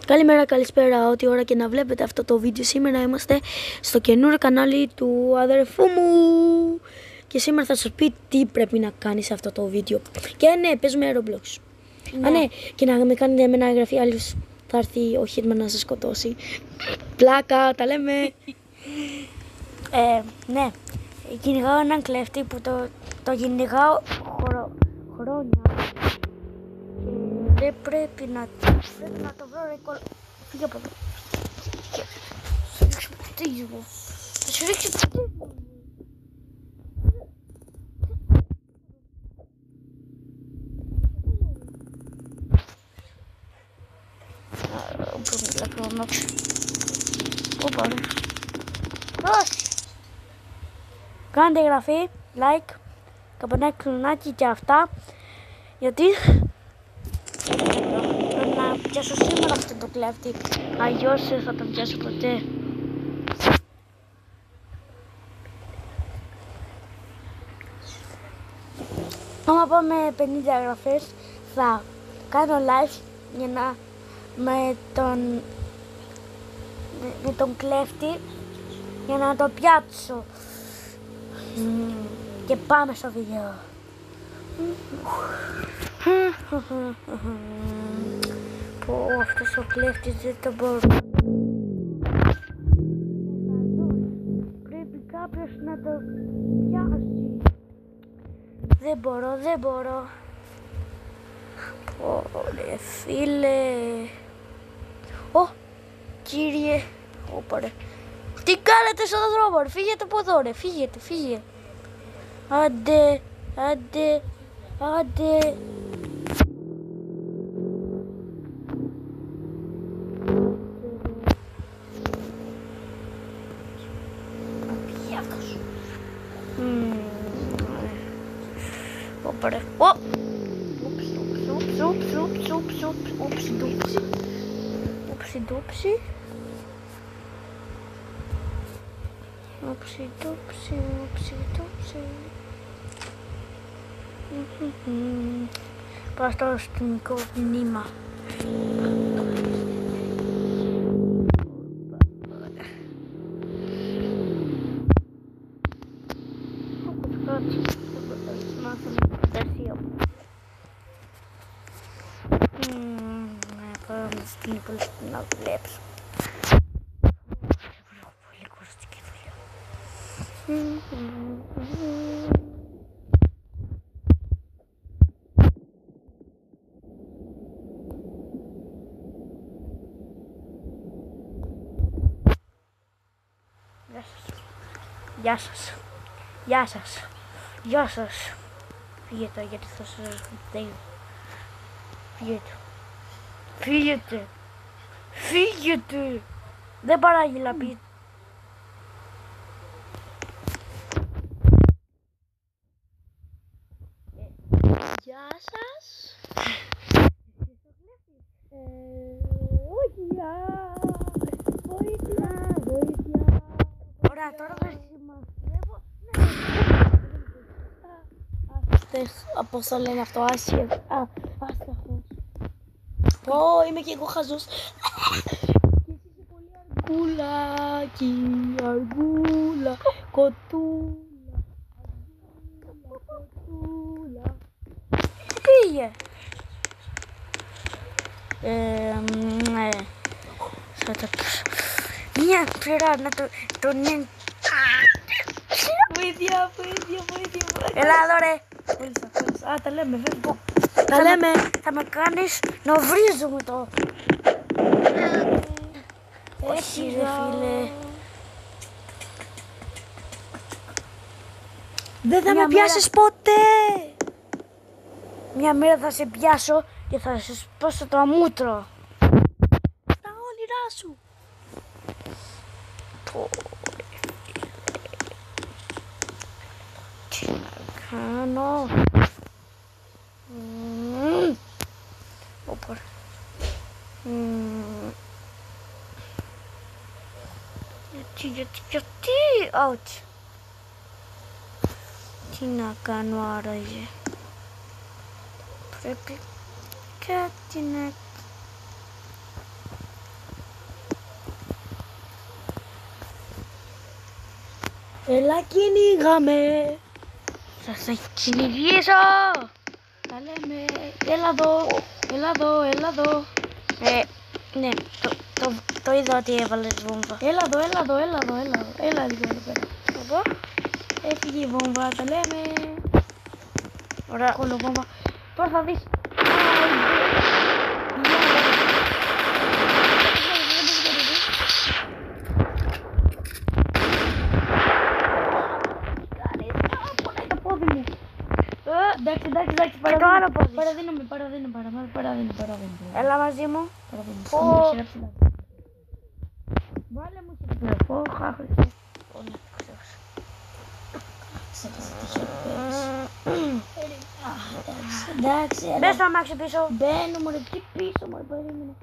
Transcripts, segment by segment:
Καλημέρα, καλησπέρα, ό,τι ώρα και να βλέπετε αυτό το βίντεο. Σήμερα είμαστε στο καινούριο κανάλι του αδερφού μου και σήμερα θα σας πει τι πρέπει να κάνει σε αυτό το βίντεο. Και ναι, παίζουμε Roblox. Ναι. Α, ναι, και να με κάνετε εμένα εγγραφή, αλλιώς θα έρθει ο Hitman να σας σκοτώσει. Πλάκα, τα λέμε. Ναι, κυνηγάω έναν κλέφτη που το κυνηγάω χρόνια. Δεν πρέπει να το βρω, ρε κόλλο. Φύγε από εδώ. Θα σου ρίξω ποτίζιμο. Θα σου ρίξω ποτίζιμο. Πρέπει να κλονόξω. Πού πάρε. Δώσε. Κάντε εγγραφή, like, καμπανάκι και αυτά. Γιατί πρέπει να πιάσω σήμερα αυτό το κλέφτη, αλλιώς δεν θα το πιάσω ποτέ. Άμα πάμε 50 εγγραφές θα κάνω live για να με τον κλέφτη για να το πιάσω. Και πάμε στο βίντεο. Πω, αυτός ο κλέφτης δεν το μπορώ. Πρέπει κάποιος να το πιάσει. Δεν μπορώ. Πω, ρε φίλε. Ω, κύριε. Ωπα ρε. Τι κάνετε στον δρόμο, ρε, φύγετε από εδώ, ρε, φύγε. Άντε. Απιάκος. Ωπα ρε. Πάω στο αστυνομικό μνήμα. Πάω στην πολιτική να δουλέψω. Πολύ κουραστική δουλειά. Γεια σας. Φύγετε γιατί θα σας δίνω. Φύγετε. Δεν παράγει πει. Γεια σας. Βοήθεια. Ωραία, τώρα θα συμμαζεύω. Πώς το λένε αυτό, άσταχος. Είμαι και εγώ χαζός. Και εσύ είσαι πολύ αργουλάκι, αργούλα, κοτούλα. Πήγε. Μια πειρά να τον είναι. Βοήθεια. Έλα εδώ ρε. Α, τα λέμε, φεύγω. Τα λέμε. Θα με κάνεις να βρίζουμε το. Όχι ρε φίλε. Δεν θα με πιάσεις ποτέ. Μια μέρα θα σε πιάσω και θα σε σπάσω το αμούτρο. Τα όνειρά σου. Τι να κάνω. Ωπα. Γιατί. Ouch. Τι να κάνω άραγε. Πρέπει κάτι να Έλα κυνήγαμε. Θα κυνηγήσω. Τα λέμε. Έλα εδώ. Έλα εδώ. Ναι, το είδα ότι έβαλες βόμβα. Έλα εδώ. Έλα λίγο εδώ πέρα. Εδώ. Έφυγε η βόμβα, τα λέμε. Ωραία. Κολοβόμβα. Τώρα θα δεις. Πονάει το πόδι μου. Εντάξει, παραδίνω. Έλα μαζί μου. Βάλε μου χειροπληροφό, χάχρησε. Εντάξει, Μπες στο αμάξι πίσω. μπαίνω μωρέ, τι πίσω μωρέ, περίμενε.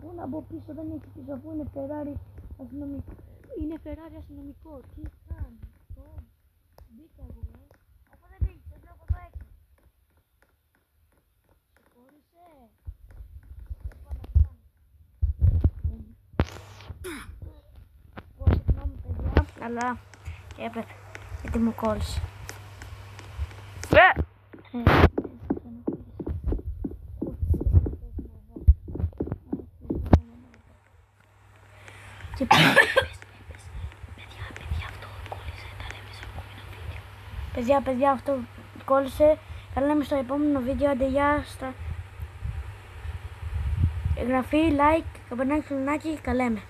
Πού να μπω πίσω, δεν έχει πίσω, αφού είναι Ferrari αστυνομικό. Είναι Ferrari αστυνομικό, τι κάνει. Μπήκα εγώ, Αφού δεν πήγες, δεν βλέπω εδώ έξω. συγχώρησε. Συγγνώμη παιδιά, αλλά έπρεπε, γιατί μου κόλλησε. Παιδιά, αυτό κόλλησε. Θα λέμε στο επόμενο βίντεο. Άντε, γεια στα εγγραφή, like, καμπανάκι, κλινάκι, καλέμε.